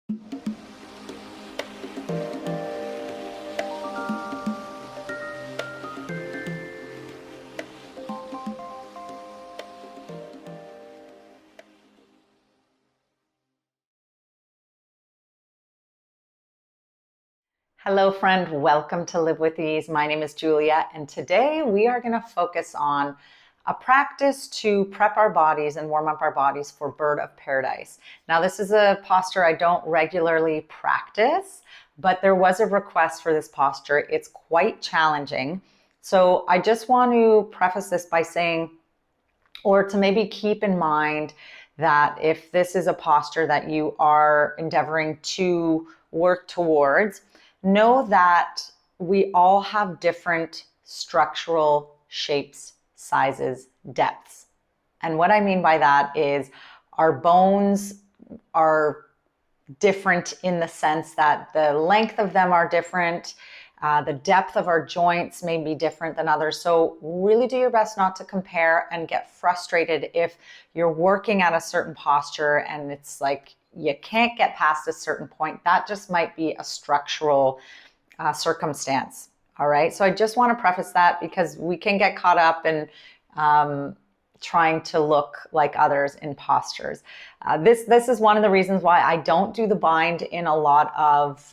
Hello friend, welcome to Live with Ease. My name is Julia, and today we are going to focus on a practice to prep our bodies and warm up our bodies for bird of paradise. Now, this is a posture I don't regularly practice, but there was a request for this posture. It's quite challenging. So I just want to preface this by saying, or to maybe keep in mind, that if this is a posture that you are endeavoring to work towards, know that we all have different structural shapes, sizes, depths. And what I mean by that is our bones are different in the sense that the length of them are different. The depth of our joints may be different than others. So really do your best not to compare and get frustrated if you're working at a certain posture and it's like you can't get past a certain point. That just might be a structural circumstance. All right. So I just want to preface that because we can get caught up in trying to look like others in postures. This is one of the reasons why I don't do the bind in a lot of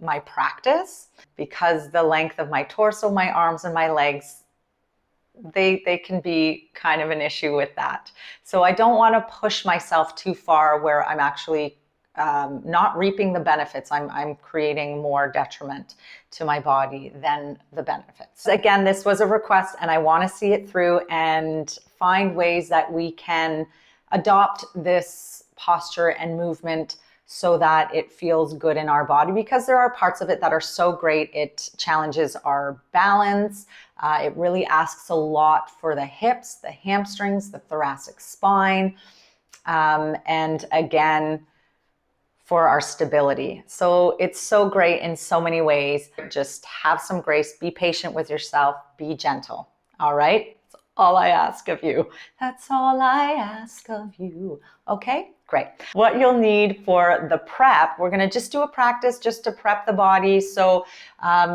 my practice, because the length of my torso, my arms, and my legs, they can be kind of an issue with that. So I don't want to push myself too far where I'm actually not reaping the benefits. I'm creating more detriment to my body than the benefits. Again, this was a request and I want to see it through and find ways that we can adopt this posture and movement so that it feels good in our body, because there are parts of it that are so great. It challenges our balance. It really asks a lot for the hips, the hamstrings, the thoracic spine, and again, for our stability. So it's so great in so many ways. Just have some grace, be patient with yourself, be gentle. All right? That's all I ask of you. That's all I ask of you. Okay, great. What you'll need for the prep, we're gonna just do a practice just to prep the body so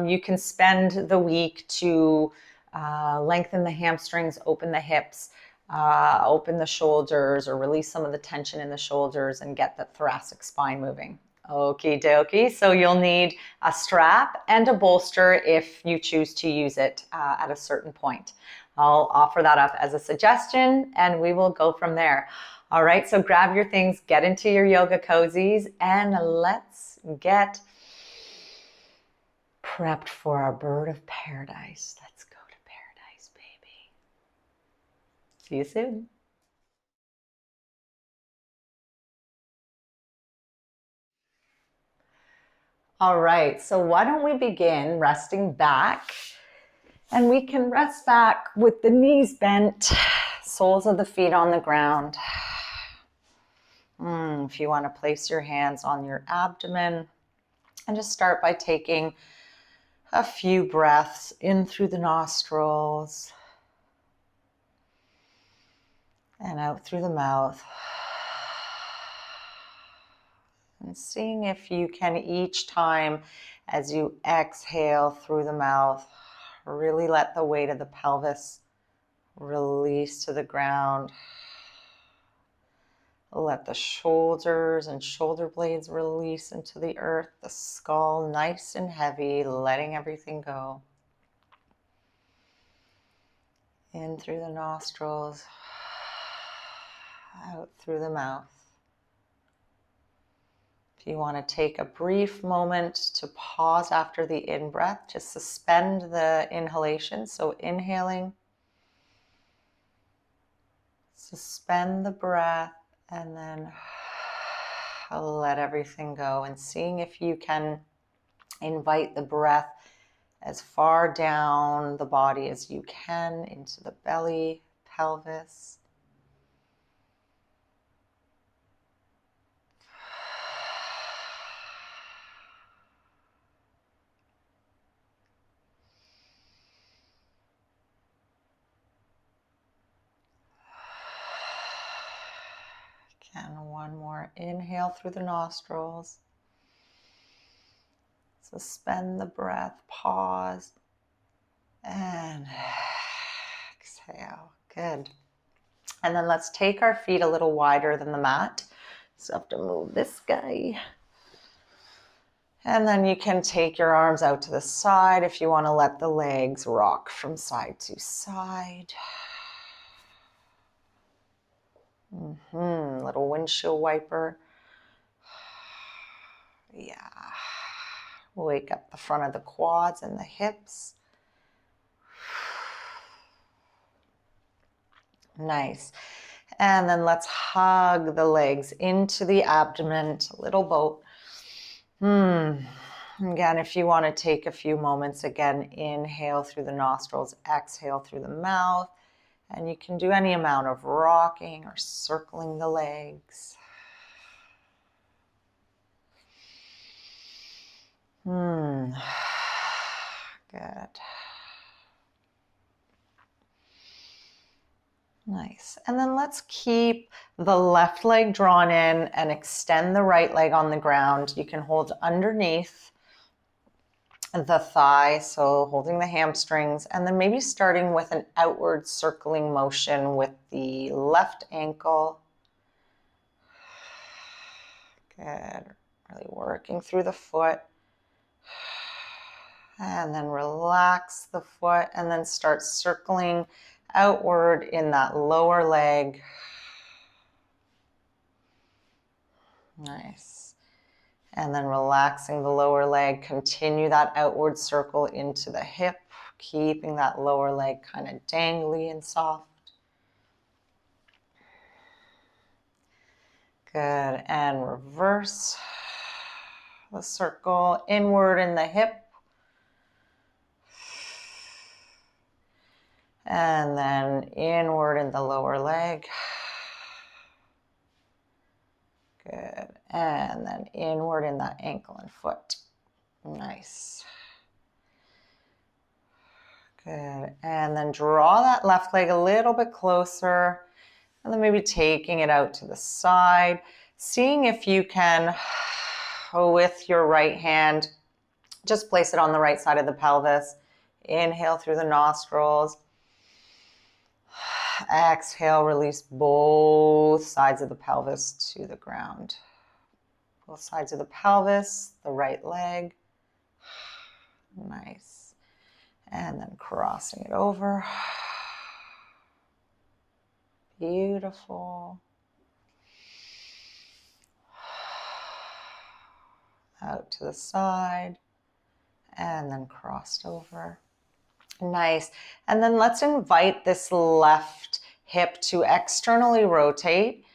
you can spend the week to lengthen the hamstrings, open the hips, open the shoulders, or release some of the tension in the shoulders and get the thoracic spine moving. Okie dokie. So you'll need a strap and a bolster if you choose to use it at a certain point. I'll offer that up as a suggestion and we will go from there. All right, so grab your things, get into your yoga cozies, and let's get prepped for our bird of paradise. Let's go to paradise, baby. See you soon. All right, so why don't we begin resting back? And we can rest back with the knees bent, soles of the feet on the ground. If you want to place your hands on your abdomen, and just start by taking a few breaths in through the nostrils and out through the mouth. And seeing if you can, each time as you exhale through the mouth, really let the weight of the pelvis release to the ground. Let the shoulders and shoulder blades release into the earth, the skull nice and heavy, letting everything go. In through the nostrils, out through the mouth. If you want to take a brief moment to pause after the in-breath, just suspend the inhalation. So inhaling, suspend the breath, and then let everything go. And seeing if you can invite the breath as far down the body as you can, into the belly, pelvis. Again, one more. Inhale through the nostrils. Suspend the breath, pause, and exhale. Good. And then let's take our feet a little wider than the mat. So I have to move this guy. And then you can take your arms out to the side if you want to let the legs rock from side to side. Little windshield wiper. Yeah. Wake up the front of the quads and the hips. Nice. And then let's hug the legs into the abdomen, a little boat. Again, if you want to take a few moments, again, inhale through the nostrils, exhale through the mouth. And you can do any amount of rocking or circling the legs. Good. Nice. And then let's keep the left leg drawn in and extend the right leg on the ground. You can hold underneath the thigh, so holding the hamstrings, and then maybe starting with an outward circling motion with the left ankle. Good. Really working through the foot. And then relax the foot and then start circling outward in that lower leg. Nice. And then relaxing the lower leg, continue that outward circle into the hip, keeping that lower leg kind of dangly and soft. Good. And reverse the circle inward in the hip. And then inward in the lower leg. Good. And then inward in that ankle and foot. Nice. Good. And then draw that left leg a little bit closer. And then maybe taking it out to the side. Seeing if you can, with your right hand, just place it on the right side of the pelvis. Inhale through the nostrils. Exhale, release both sides of the pelvis to the ground. Both sides of the pelvis, the right leg. Nice. And then crossing it over. Beautiful. Out to the side. And then crossed over. Nice. And then let's invite this left hip to externally rotate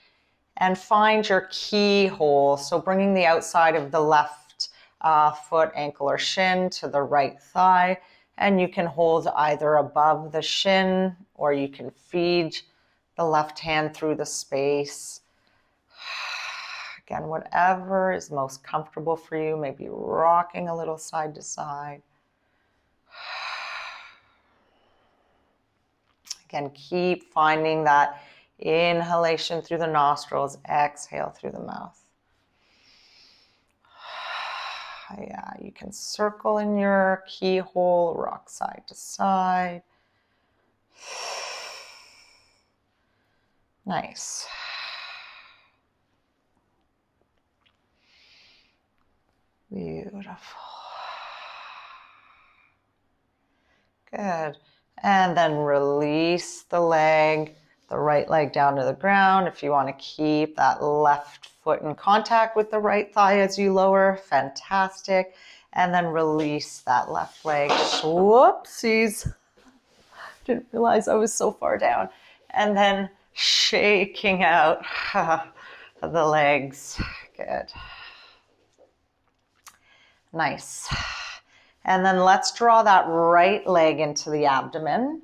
and find your keyhole. So bringing the outside of the left foot, ankle, or shin to the right thigh. And you can hold either above the shin or you can feed the left hand through the space. Again, whatever is most comfortable for you, maybe rocking a little side to side. Again, keep finding that inhalation through the nostrils, exhale through the mouth. Yeah, you can circle in your keyhole, rock side to side. Nice. Beautiful. Good. And then release the leg, the right leg down to the ground. If you want to keep that left foot in contact with the right thigh as you lower, fantastic. And then release that left leg. Whoopsies. Didn't realize I was so far down. And then shaking out the legs. Good. Nice. And then let's draw that right leg into the abdomen.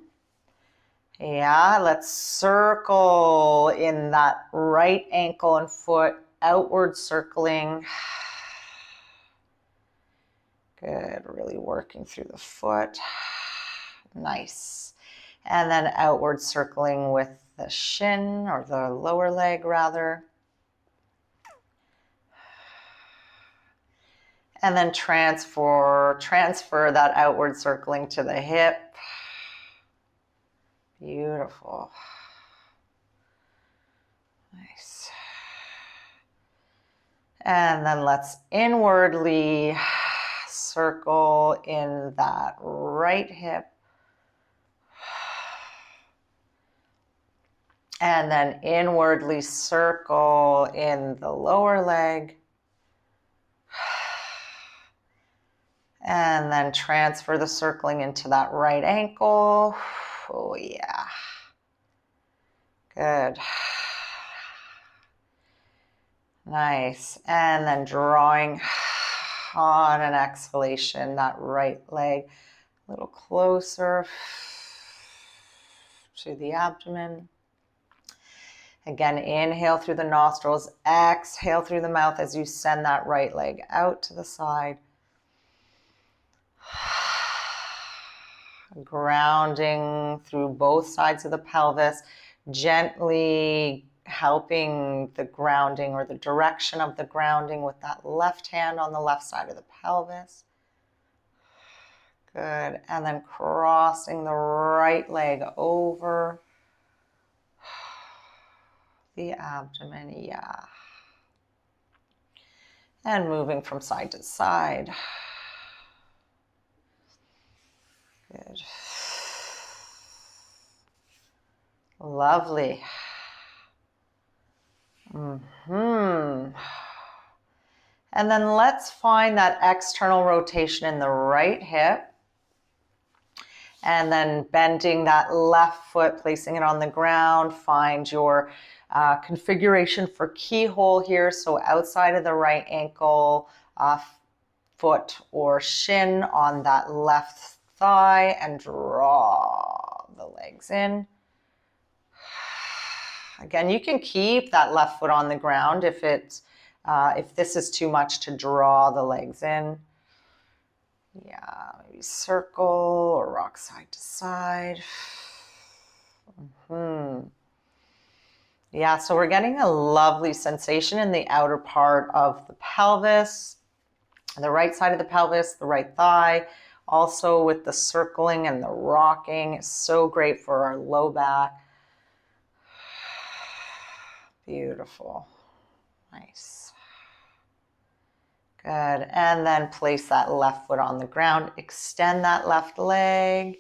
Yeah, let's circle in that right ankle and foot, outward circling. Good, really working through the foot. Nice. And then outward circling with the shin, or the lower leg rather. And then transfer that outward circling to the hip. Beautiful. Nice. And then let's inwardly circle in that right hip. And then inwardly circle in the lower leg. And then transfer the circling into that right ankle. Oh yeah. Good. Nice. And then drawing on an exhalation, that right leg a little closer to the abdomen. Again, inhale through the nostrils, exhale through the mouth as you send that right leg out to the side. Grounding through both sides of the pelvis, gently helping the grounding or the direction of the grounding with that left hand on the left side of the pelvis. Good. And then crossing the right leg over the abdomen. Yeah. And moving from side to side. Good. Lovely. And then let's find that external rotation in the right hip. And then bending that left foot, placing it on the ground. Find your configuration for keyhole here. So outside of the right ankle, foot or shin on that left thigh, and draw the legs in. Again, you can keep that left foot on the ground if this is too much to draw the legs in. Yeah, maybe circle or rock side to side. Yeah, so we're getting a lovely sensation in the outer part of the pelvis, the right side of the pelvis, the right thigh. Also with the circling and the rocking, it's so great for our low back. Beautiful. Nice. Good. And then place that left foot on the ground. Extend that left leg.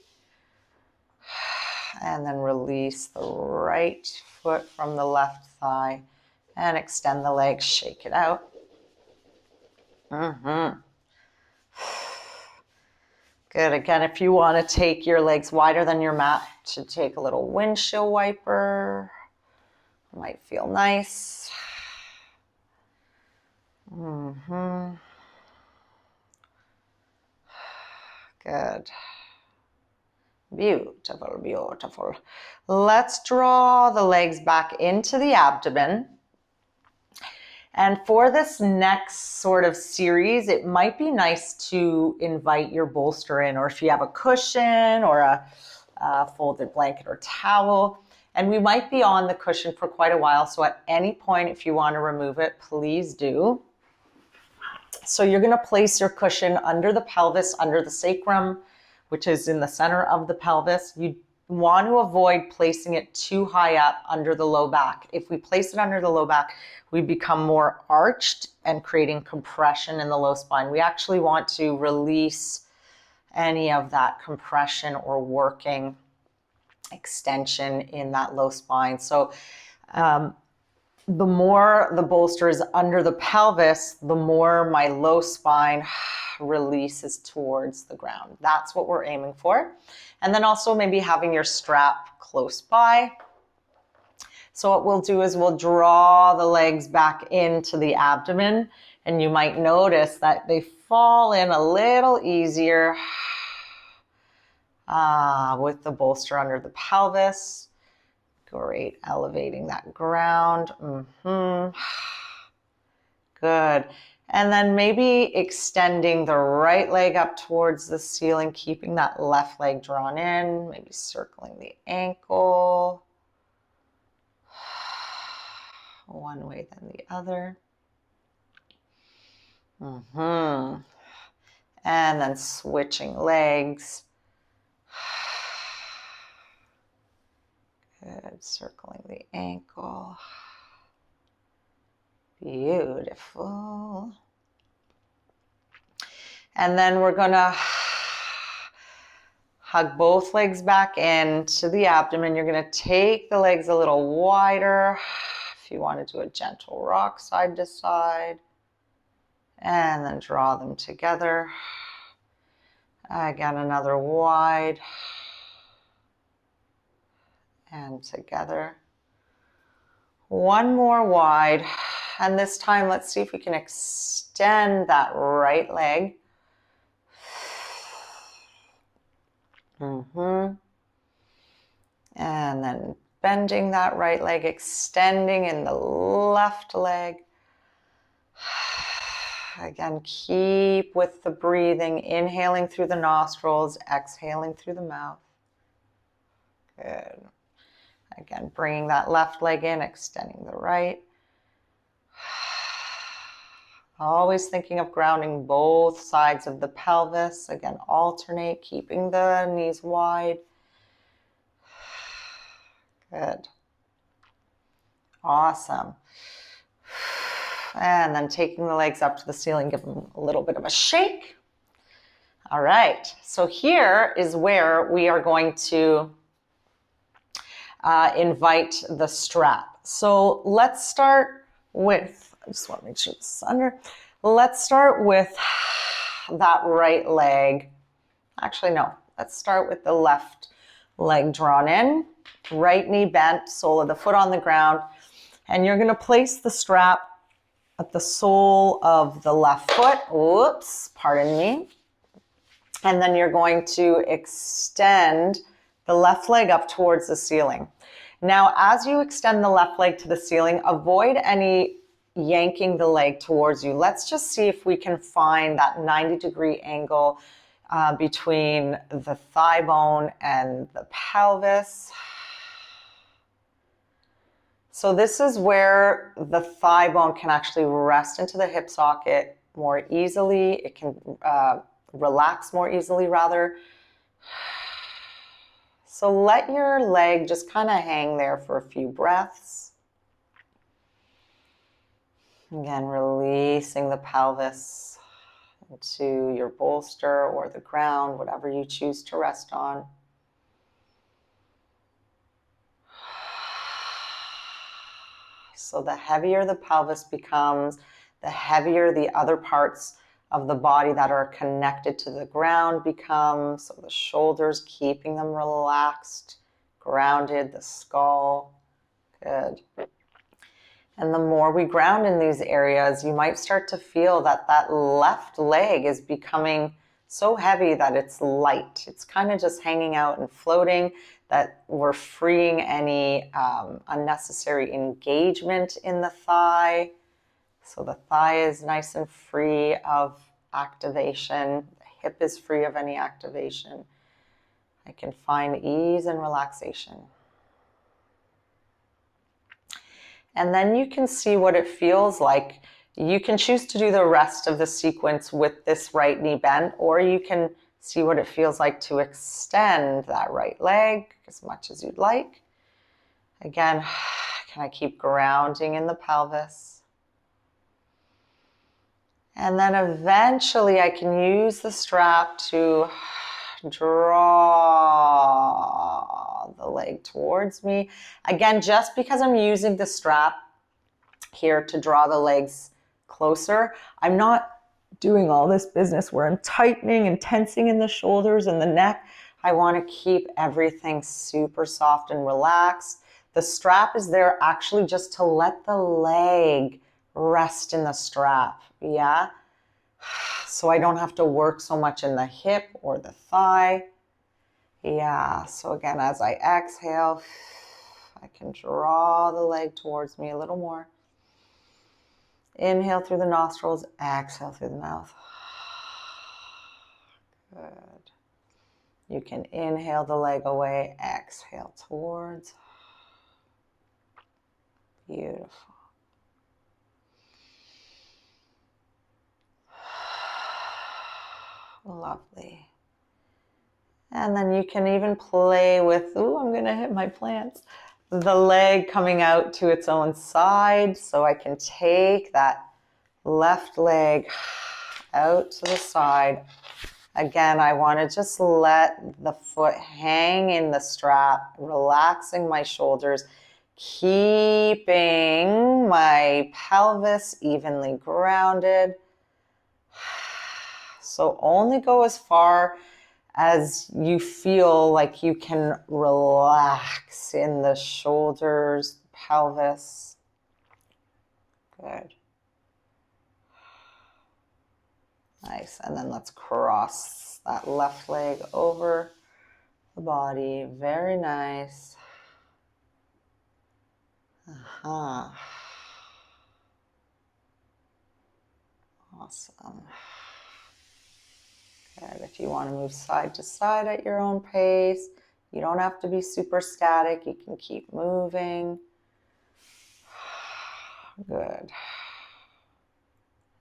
And then release the right foot from the left thigh. And extend the leg. Shake it out. Good. Again, if you want to take your legs wider than your mat, to take a little windshield wiper. Might feel nice. Good. Beautiful, beautiful. Let's draw the legs back into the abdomen. And for this next sort of series, it might be nice to invite your bolster in, or if you have a cushion or a folded blanket or towel. And we might be on the cushion for quite a while, so at any point, if you want to remove it, please do. So you're going to place your cushion under the pelvis, under the sacrum, which is in the center of the pelvis. You want to avoid placing it too high up under the low back. If we place it under the low back, we become more arched and creating compression in the low spine. We actually want to release any of that compression or working extension in that low spine. So the more the bolster is under the pelvis, the more my low spine releases towards the ground. That's what we're aiming for. And then also maybe having your strap close by. So what we'll do is we'll draw the legs back into the abdomen, and you might notice that they fall in a little easier with the bolster under the pelvis. Great, elevating that ground. Good. And then maybe extending the right leg up towards the ceiling, keeping that left leg drawn in, maybe circling the ankle. One way, then the other. And then switching legs. Good, circling the ankle. Beautiful. And then we're gonna hug both legs back into the abdomen. You're gonna take the legs a little wider. If you want to do a gentle rock side to side. And then draw them together. Again, another wide. And together. One more wide. And this time, let's see if we can extend that right leg. And then bending that right leg, extending in the left leg. Again, keep with the breathing, inhaling through the nostrils, exhaling through the mouth. Good. Again, bringing that left leg in, extending the right. Always thinking of grounding both sides of the pelvis. Again, alternate, keeping the knees wide. Good. Awesome. And then taking the legs up to the ceiling, give them a little bit of a shake. All right, so here is where we are going to invite the strap. So let's start with, I just want to make sure this is under. Let's start with that right leg. Actually, no, let's start with the left leg drawn in, right knee bent, sole of the foot on the ground, and you're going to place the strap at the sole of the left foot. Whoops, pardon me. And then you're going to extend the left leg up towards the ceiling. Now, as you extend the left leg to the ceiling, avoid any yanking the leg towards you. Let's just see if we can find that 90-degree angle between the thigh bone and the pelvis. So this is where the thigh bone can actually rest into the hip socket more easily. It can relax more easily, rather. So let your leg just kind of hang there for a few breaths. Again, releasing the pelvis into your bolster or the ground, whatever you choose to rest on. So the heavier the pelvis becomes, the heavier the other parts of the body that are connected to the ground become. So the shoulders, keeping them relaxed, grounded, the skull. Good. And the more we ground in these areas, you might start to feel that that left leg is becoming so heavy that it's light. It's kind of just hanging out and floating, that we're freeing any unnecessary engagement in the thigh. So the thigh is nice and free of activation. The hip is free of any activation. I can find ease and relaxation. And then you can see what it feels like. You can choose to do the rest of the sequence with this right knee bent, or you can see what it feels like to extend that right leg as much as you'd like. Again, can I keep grounding in the pelvis? And then eventually I can use the strap to draw the leg towards me. Again, just because I'm using the strap here to draw the legs closer, I'm not doing all this business where I'm tightening and tensing in the shoulders and the neck. I want to keep everything super soft and relaxed. The strap is there actually just to let the leg rest in the strap. Yeah. So I don't have to work so much in the hip or the thigh. Yeah. So again, as I exhale, I can draw the leg towards me a little more. Inhale through the nostrils, exhale through the mouth. Good. You can inhale the leg away, exhale towards. Beautiful. Lovely. And then you can even play with, ooh, I'm going to hit my plants, the leg coming out to its own side. So I can take that left leg out to the side. Again, I want to just let the foot hang in the strap, relaxing my shoulders, keeping my pelvis evenly grounded. So only go as far as you feel like you can relax in the shoulders, pelvis. Good. Nice. And then let's cross that left leg over the body. Very nice. Awesome. Good. If you want to move side to side at your own pace, you don't have to be super static. You can keep moving. Good.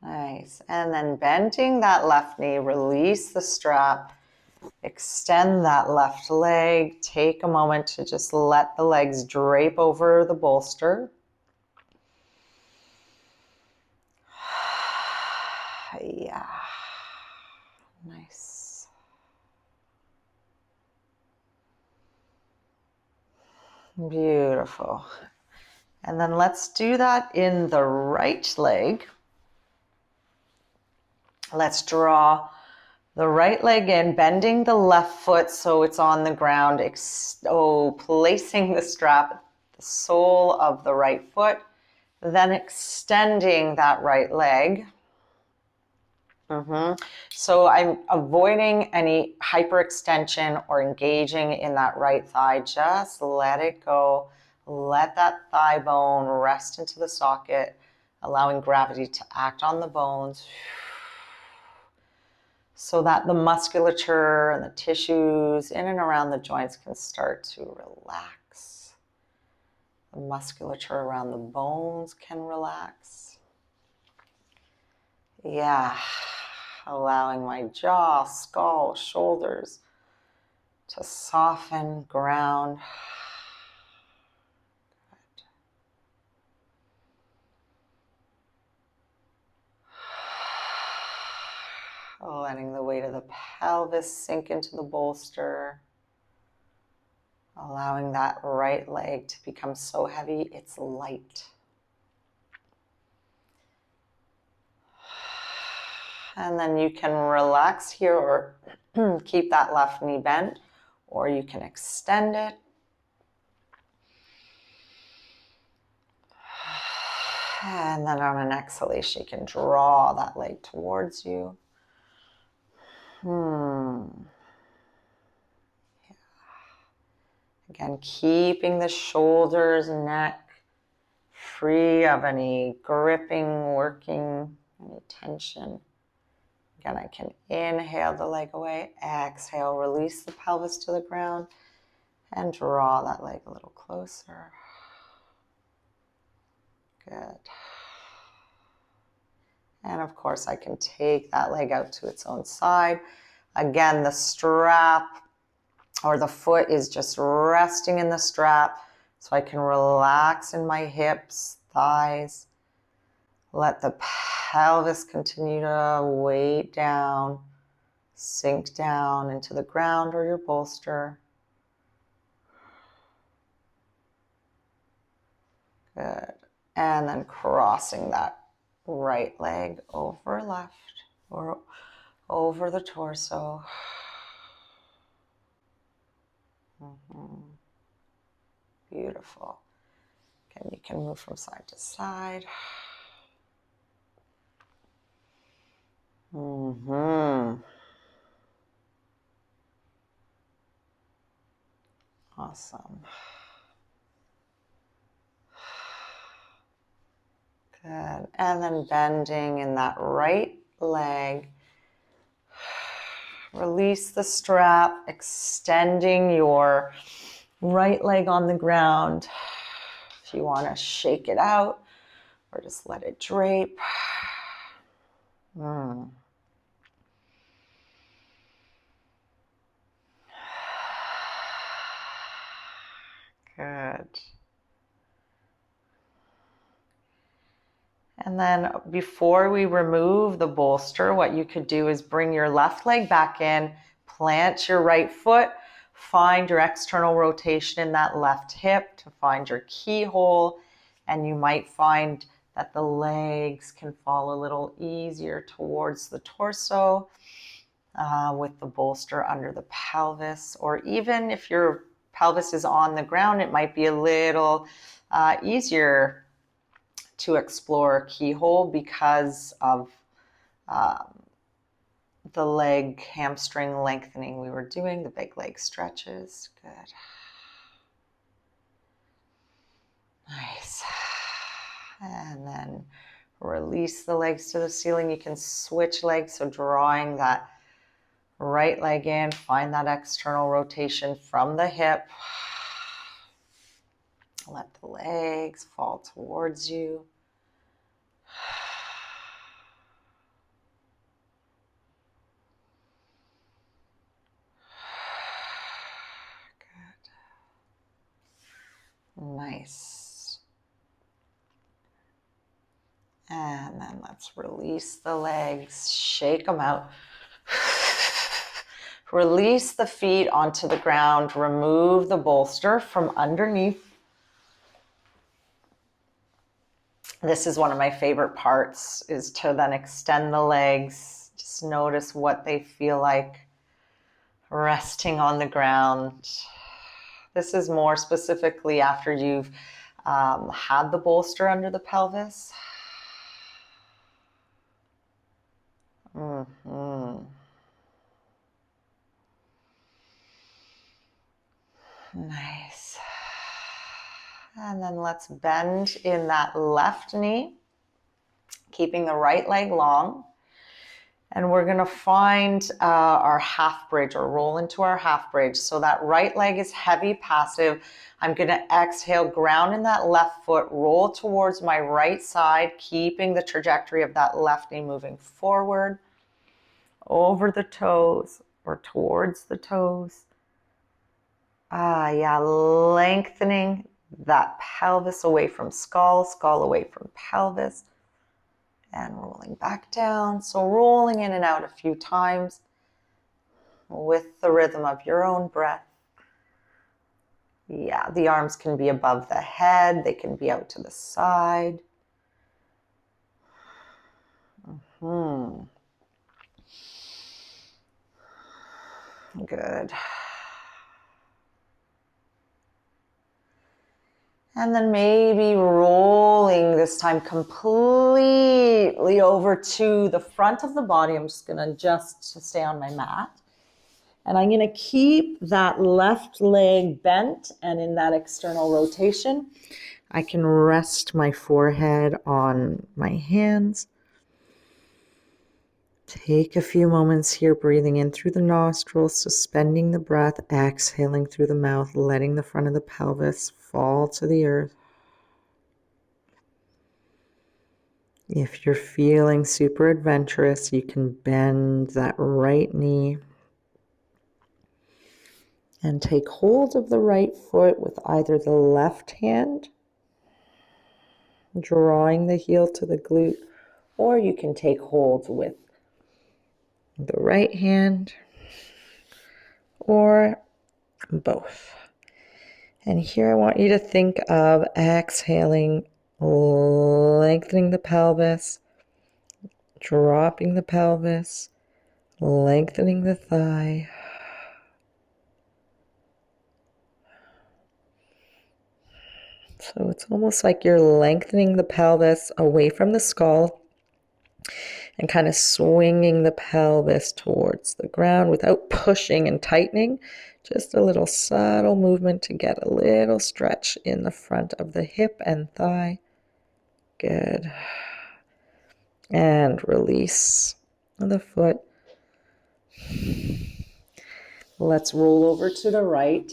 Nice. And then bending that left knee, release the strap, extend that left leg. Take a moment to just let the legs drape over the bolster. Yeah. Nice. Beautiful. And then let's do that in the right leg. Let's draw the right leg in, bending the left foot so it's on the ground. Placing the strap, the sole of the right foot, then extending that right leg. So I'm avoiding any hyperextension or engaging in that right thigh. Just let it go. Let that thigh bone rest into the socket, allowing gravity to act on the bones so that the musculature and the tissues in and around the joints can start to relax. The musculature around the bones can relax. Yeah. Allowing my jaw, skull, shoulders to soften, ground. Good. Letting the weight of the pelvis sink into the bolster. Allowing that right leg to become so heavy it's light. And then you can relax here or keep that left knee bent, or you can extend it. And then on an exhalation, you can draw that leg towards you. Yeah. Again, keeping the shoulders, neck free of any gripping, working, any tension. Again, I can inhale the leg away, exhale, release the pelvis to the ground, and draw that leg a little closer. Good. And of course, I can take that leg out to its own side. Again, the strap or the foot is just resting in the strap, so I can relax in my hips, thighs. Let the pelvis continue to weight down, sink down into the ground or your bolster. Good. And then crossing that right leg over left or over the torso. Beautiful. Again, you can move from side to side. Awesome. Good. And then bending in that right leg. Release the strap, extending your right leg on the ground. If you want to shake it out or just let it drape. Good. And then before we remove the bolster, what you could do is bring your left leg back in, plant your right foot, find your external rotation in that left hip to find your keyhole, and you might find that the legs can fall a little easier towards the torso with the bolster under the pelvis, or even if your pelvis is on the ground, it might be a little easier to explore keyhole because of the leg hamstring lengthening we were doing, the big leg stretches. Good. Nice. And then release the legs to the ceiling. You can switch legs, so drawing that right leg in, find that external rotation from the hip. Let the legs fall towards you. Good. Nice. And then let's release the legs, shake them out. Release the feet onto the ground, remove the bolster from underneath. This is one of my favorite parts, is to then extend the legs. Just notice what they feel like resting on the ground. This is more specifically after you've had the bolster under the pelvis. Mm-hmm. Nice. And then let's bend in that left knee, keeping the right leg long. And we're going to find our half bridge, or roll into our half bridge. So that right leg is heavy, passive. I'm going to exhale, ground in that left foot, roll towards my right side, keeping the trajectory of that left knee moving forward, over the toes or towards the toes. Yeah, lengthening that pelvis away from skull, skull away from pelvis. And rolling back down. So rolling in and out a few times with the rhythm of your own breath. Yeah, the arms can be above the head. They can be out to the side. Good. And then maybe rolling this time completely over to the front of the body. I'm just going to adjust to stay on my mat. And I'm going to keep that left leg bent and in that external rotation. I can rest my forehead on my hands. Take a few moments here, breathing in through the nostrils, suspending the breath, exhaling through the mouth, letting the front of the pelvis fall to the earth. If you're feeling super adventurous, you can bend that right knee and take hold of the right foot with either the left hand, drawing the heel to the glute, or you can take hold with the right hand, or both. And here I want you to think of exhaling, lengthening the pelvis, dropping the pelvis, lengthening the thigh. So it's almost like you're lengthening the pelvis away from the skull and kind of swinging the pelvis towards the ground without pushing and tightening. Just a little subtle movement to get a little stretch in the front of the hip and thigh. Good. And release the foot. Let's roll over to the right.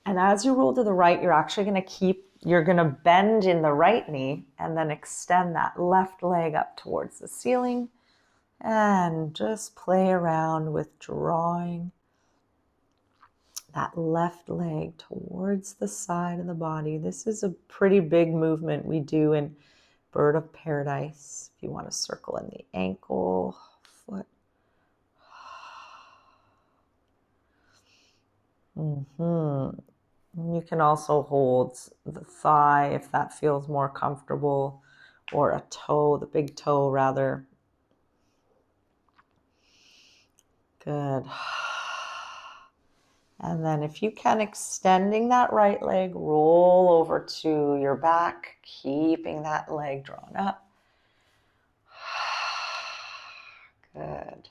And as you roll to the right, you're actually going to bend in the right knee and then extend that left leg up towards the ceiling and just play around with drawing that left leg towards the side of the body. This is a pretty big movement we do in Bird of Paradise. If you want to circle in the ankle, foot. You can also hold the thigh if that feels more comfortable, or a toe, the big toe rather. Good. And then if you can, extending that right leg, roll over to your back, keeping that leg drawn up. Good.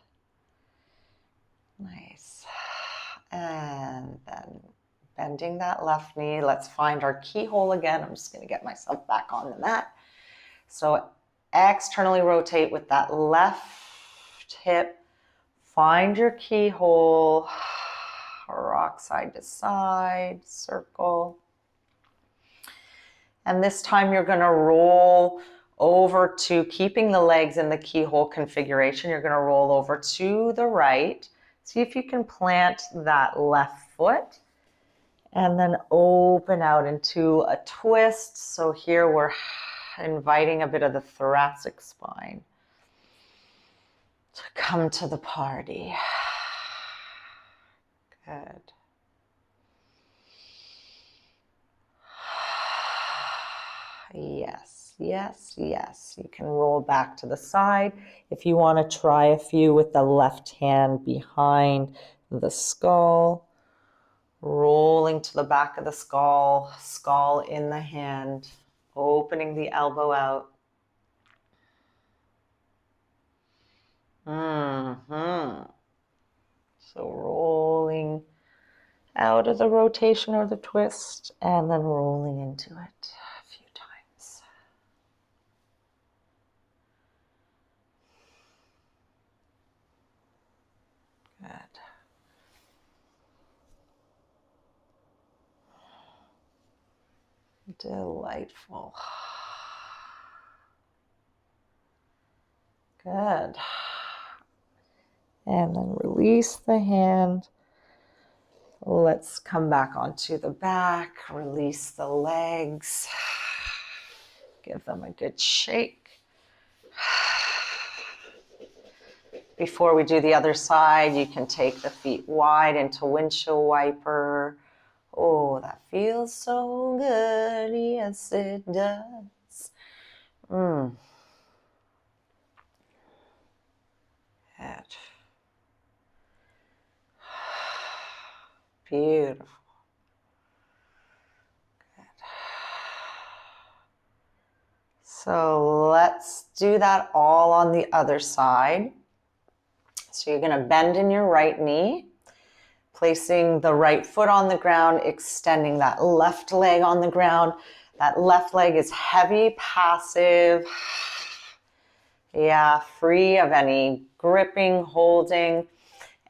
Nice. And then bending that left knee. Let's find our keyhole again. I'm just going to get myself back on the mat. So externally rotate with that left hip. Find your keyhole. Rock side to side, circle. And this time you're going to roll over to, keeping the legs in the keyhole configuration, you're going to roll over to the right. See if you can plant that left foot and then open out into a twist. So here we're inviting a bit of the thoracic spine to come to the party. Good. Yes, yes, yes. You can roll back to the side. If you want to try a few with the left hand behind the skull, rolling to the back of the skull, skull in the hand, opening the elbow out. So rolling out of the rotation or the twist, and then rolling into it a few times. Good. Delightful. Good. And then release the hand. Let's come back onto the back. Release the legs. Give them a good shake. Before we do the other side, you can take the feet wide into windshield wiper. Oh, that feels so good. Yes, it does. Good. Beautiful. Good. So let's do that all on the other side. So you're going to bend in your right knee, placing the right foot on the ground, extending that left leg on the ground. That left leg is heavy, passive. Yeah, free of any gripping, holding.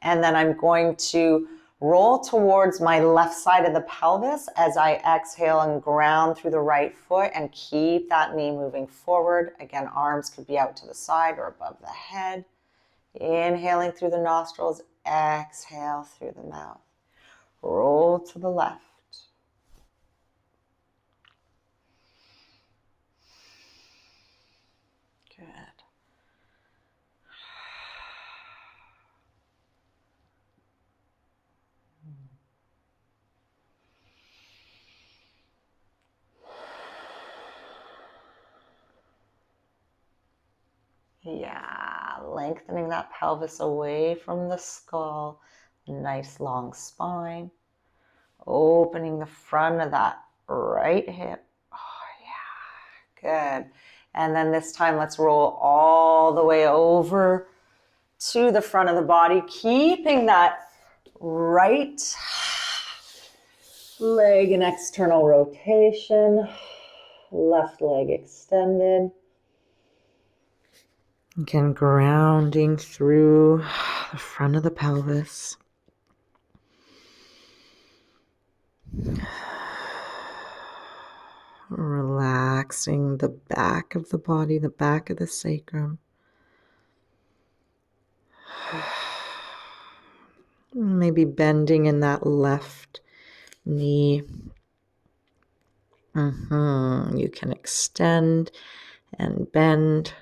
And then I'm going to roll towards my left side of the pelvis as I exhale and ground through the right foot and keep that knee moving forward. Again, arms could be out to the side or above the head. Inhaling through the nostrils, exhale through the mouth. Roll to the left. Good. Yeah, lengthening that pelvis away from the skull. Nice long spine. Opening the front of that right hip. Oh, yeah. Good. And then this time, let's roll all the way over to the front of the body, keeping that right leg in external rotation. Left leg extended. Again, grounding through the front of the pelvis. Relaxing the back of the body, the back of the sacrum. Maybe bending in that left knee. You can extend and bend.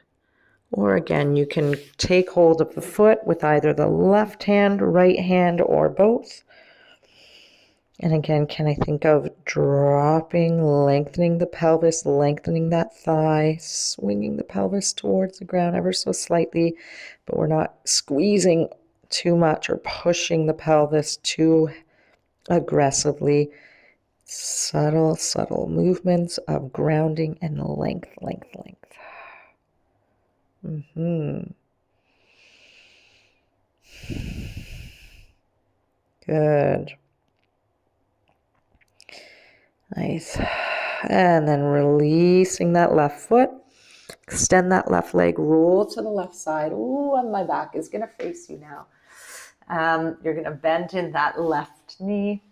Or again, you can take hold of the foot with either the left hand, right hand, or both. And again, can I think of dropping, lengthening the pelvis, lengthening that thigh, swinging the pelvis towards the ground ever so slightly, but we're not squeezing too much or pushing the pelvis too aggressively. Subtle, subtle movements of grounding and length, length, length. Good. Nice. And then releasing that left foot. Extend that left leg, roll to the left side. Ooh, and my back is going to face you now. You're going to bend in that left knee.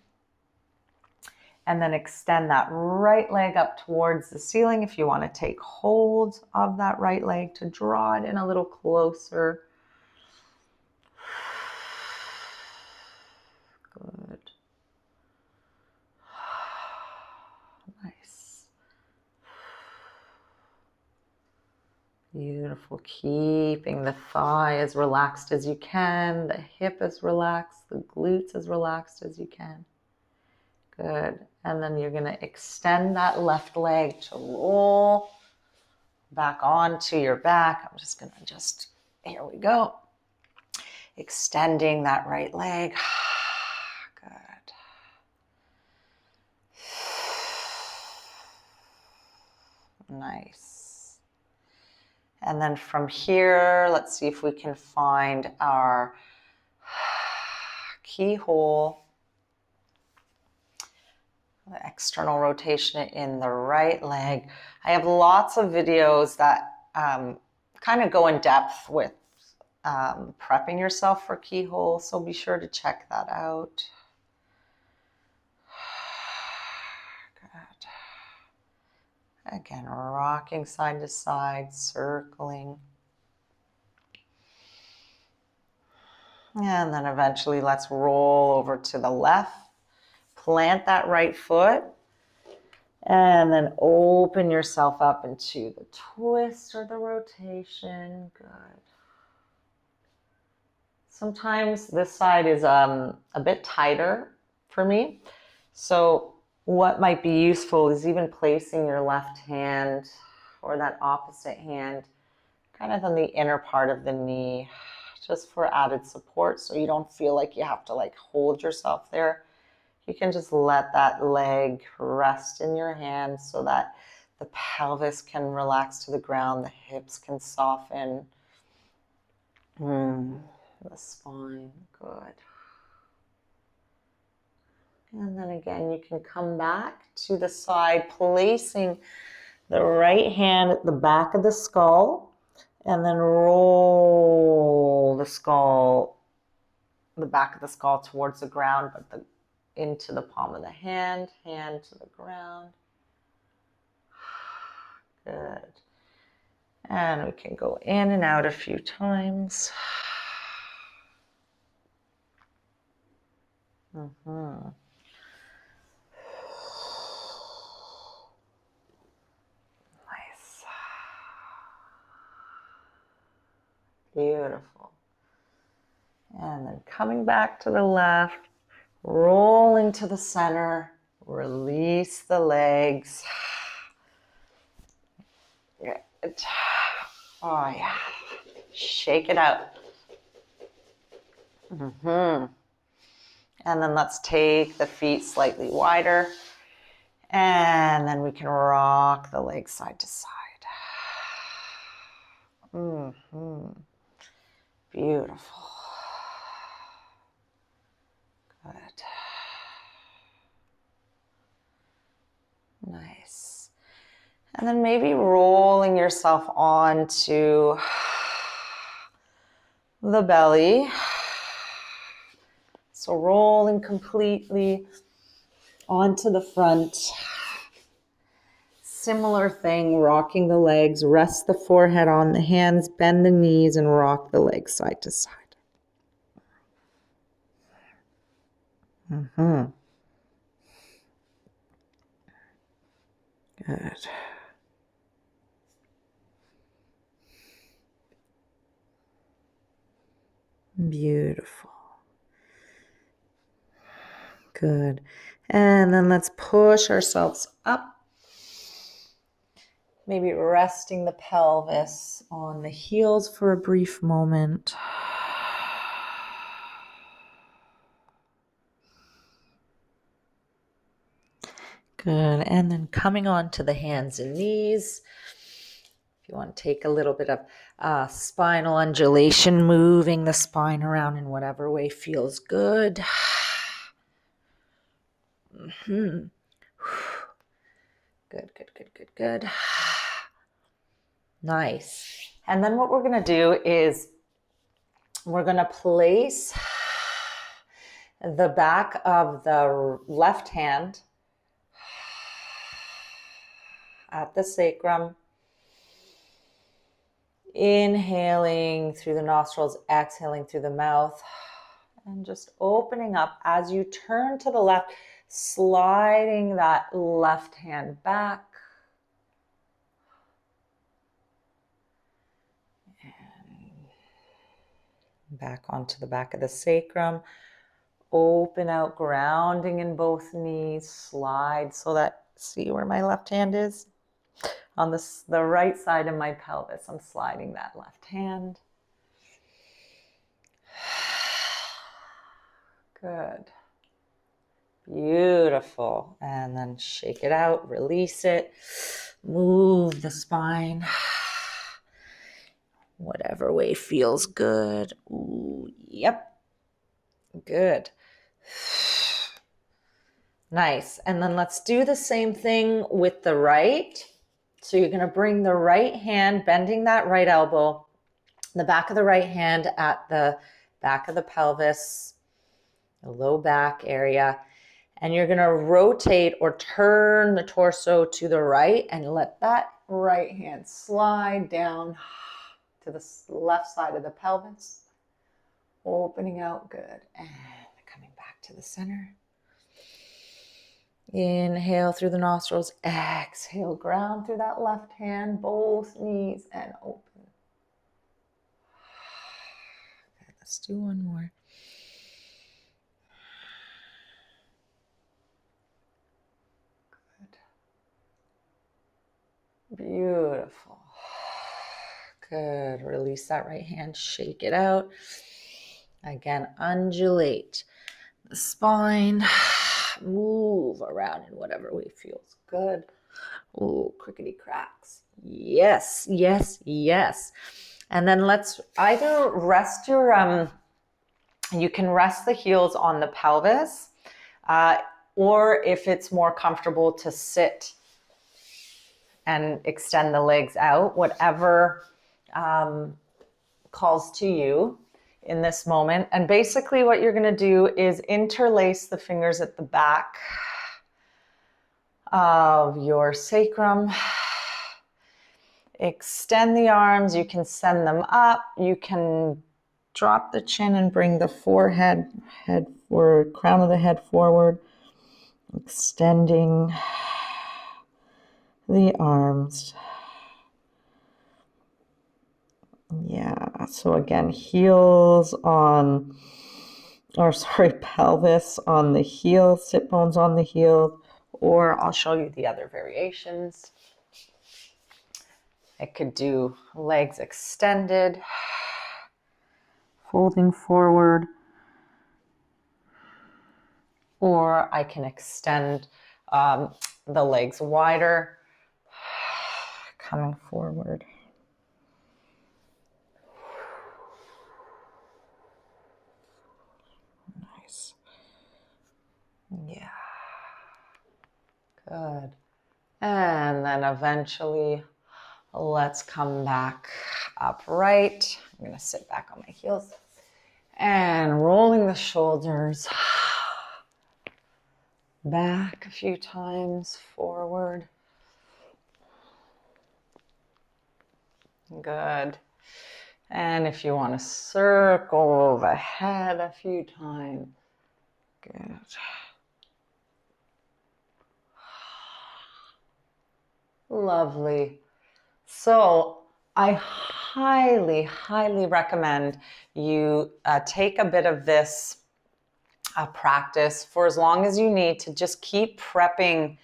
And then extend that right leg up towards the ceiling if you want to take hold of that right leg to draw it in a little closer. Good. Nice. Beautiful. Keeping the thigh as relaxed as you can, the hip as relaxed, the glutes as relaxed as you can. Good. And then you're going to extend that left leg to roll back onto your back. I'm just going to here we go. Extending that right leg. Good. Nice. And then from here, let's see if we can find our keyhole. The external rotation in the right leg. I have lots of videos that kind of go in depth with prepping yourself for keyhole, so be sure to check that out. Good. Again, rocking side to side, circling. And then eventually let's roll over to the left. Plant that right foot and then open yourself up into the twist or the rotation. Good. Sometimes this side is a bit tighter for me. So what might be useful is even placing your left hand or that opposite hand kind of on the inner part of the knee, just for added support so you don't feel like you have to like hold yourself there. You can just let that leg rest in your hand so that the pelvis can relax to the ground, the hips can soften. The spine, good. And then again, you can come back to the side, placing the right hand at the back of the skull, and then roll the skull, the back of the skull towards the ground, but into the palm of the hand to the ground. Good. And we can go in and out a few times. Nice. Beautiful. And then coming back to the left, rolling to the center, release the legs. Good. Oh yeah, shake it out. And then let's take the feet slightly wider, and then we can rock the legs side to side. Beautiful. Good. Nice. And then maybe rolling yourself onto the belly. So rolling completely onto the front. Similar thing, rocking the legs, rest the forehead on the hands, bend the knees, and rock the legs side to side. Mm-hmm. Good. Beautiful. Good. And then let's push ourselves up. Maybe resting the pelvis on the heels for a brief moment. Good. And then coming on to the hands and knees. If you want to take a little bit of spinal undulation, moving the spine around in whatever way feels good. Mm-hmm. Good, good, good, good, good. Nice. And then what we're going to do is we're going to place the back of the left hand at the sacrum. Inhaling through the nostrils, exhaling through the mouth, and just opening up as you turn to the left, sliding that left hand back. And back onto the back of the sacrum. Open out, grounding in both knees. Slide so that, see where my left hand is? On the right side of my pelvis, I'm sliding that left hand. Good. Beautiful. And then shake it out, release it, move the spine. Whatever way feels good. Ooh, yep. Good. Nice. And then let's do the same thing with the right. So you're going to bring the right hand, bending that right elbow, the back of the right hand at the back of the pelvis, the low back area. And you're going to rotate or turn the torso to the right and let that right hand slide down to the left side of the pelvis. Opening out, good. And coming back to the center. Inhale through the nostrils, exhale, ground through that left hand, both knees, and open. Okay, let's do one more. Good. Beautiful. Good. Release that right hand, shake it out. Again, undulate the spine. Move around in whatever way feels good. Ooh, crickety cracks. Yes, yes, yes. And then let's either rest your, you can rest the heels on the pelvis, or if it's more comfortable to sit and extend the legs out, whatever calls to you in this moment. And basically what you're going to do is interlace the fingers at the back of your sacrum. Extend the arms. You can send them up. You can drop the chin and bring the forehead, head forward, crown of the head forward. Extending the arms. Yeah, so again, heels on, or sorry, pelvis on the heels, sit bones on the heels, or I'll show you the other variations. I could do legs extended, folding forward, or I can extend the legs wider, coming forward. Nice. Yeah. Good. And then eventually, let's come back upright. I'm going to sit back on my heels and rolling the shoulders back a few times, forward. Good. And if you want to circle the head a few times, Good. Lovely. So I highly, highly recommend you take a bit of this practice for as long as you need to just keep prepping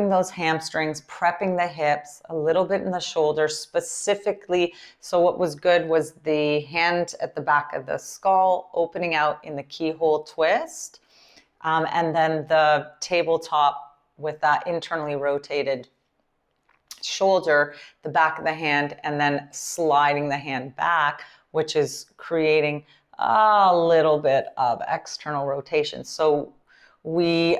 those hamstrings, prepping the hips, a little bit in the shoulders specifically. So what was good was the hand at the back of the skull opening out in the keyhole twist, and then the tabletop with that internally rotated shoulder, the back of the hand, and then sliding the hand back, which is creating a little bit of external rotation. So we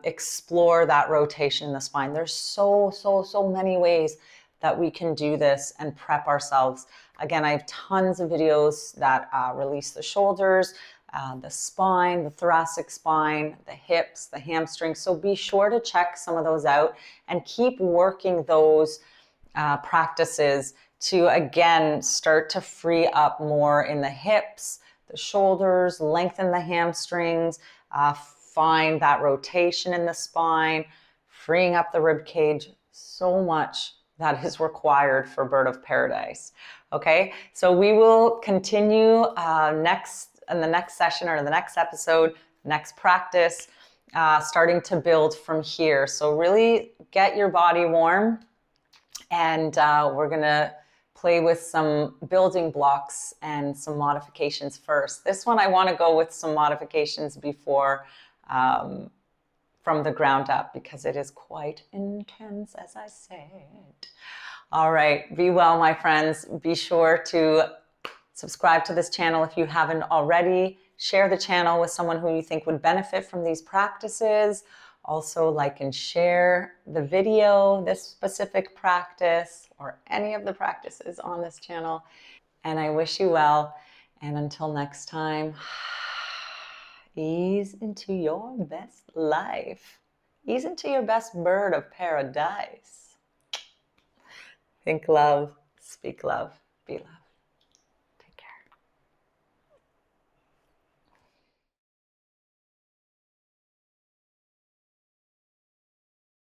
explore that rotation in the spine. There's so many ways that we can do this and prep ourselves. Again, I have tons of videos that release the shoulders, the spine, the thoracic spine, the hips, the hamstrings. So be sure to check some of those out and keep working those practices to, again, start to free up more in the hips, the shoulders, lengthen the hamstrings, find that rotation in the spine, freeing up the rib cage. So much that is required for Bird of Paradise. Okay, so we will continue in the next session or the next episode, next practice, starting to build from here. So really get your body warm, and we're gonna play with some building blocks and some modifications first. This one I want to go with some modifications before from the ground up, because it is quite intense, as I said. All right, be well, my friends. Be sure to subscribe to this channel if you haven't already. Share the channel with someone who you think would benefit from these practices. Also, like and share the video, this specific practice, or any of the practices on this channel. And I wish you well. And until next time, ease into your best life. Ease into your best bird of paradise. Think love, speak love, be love.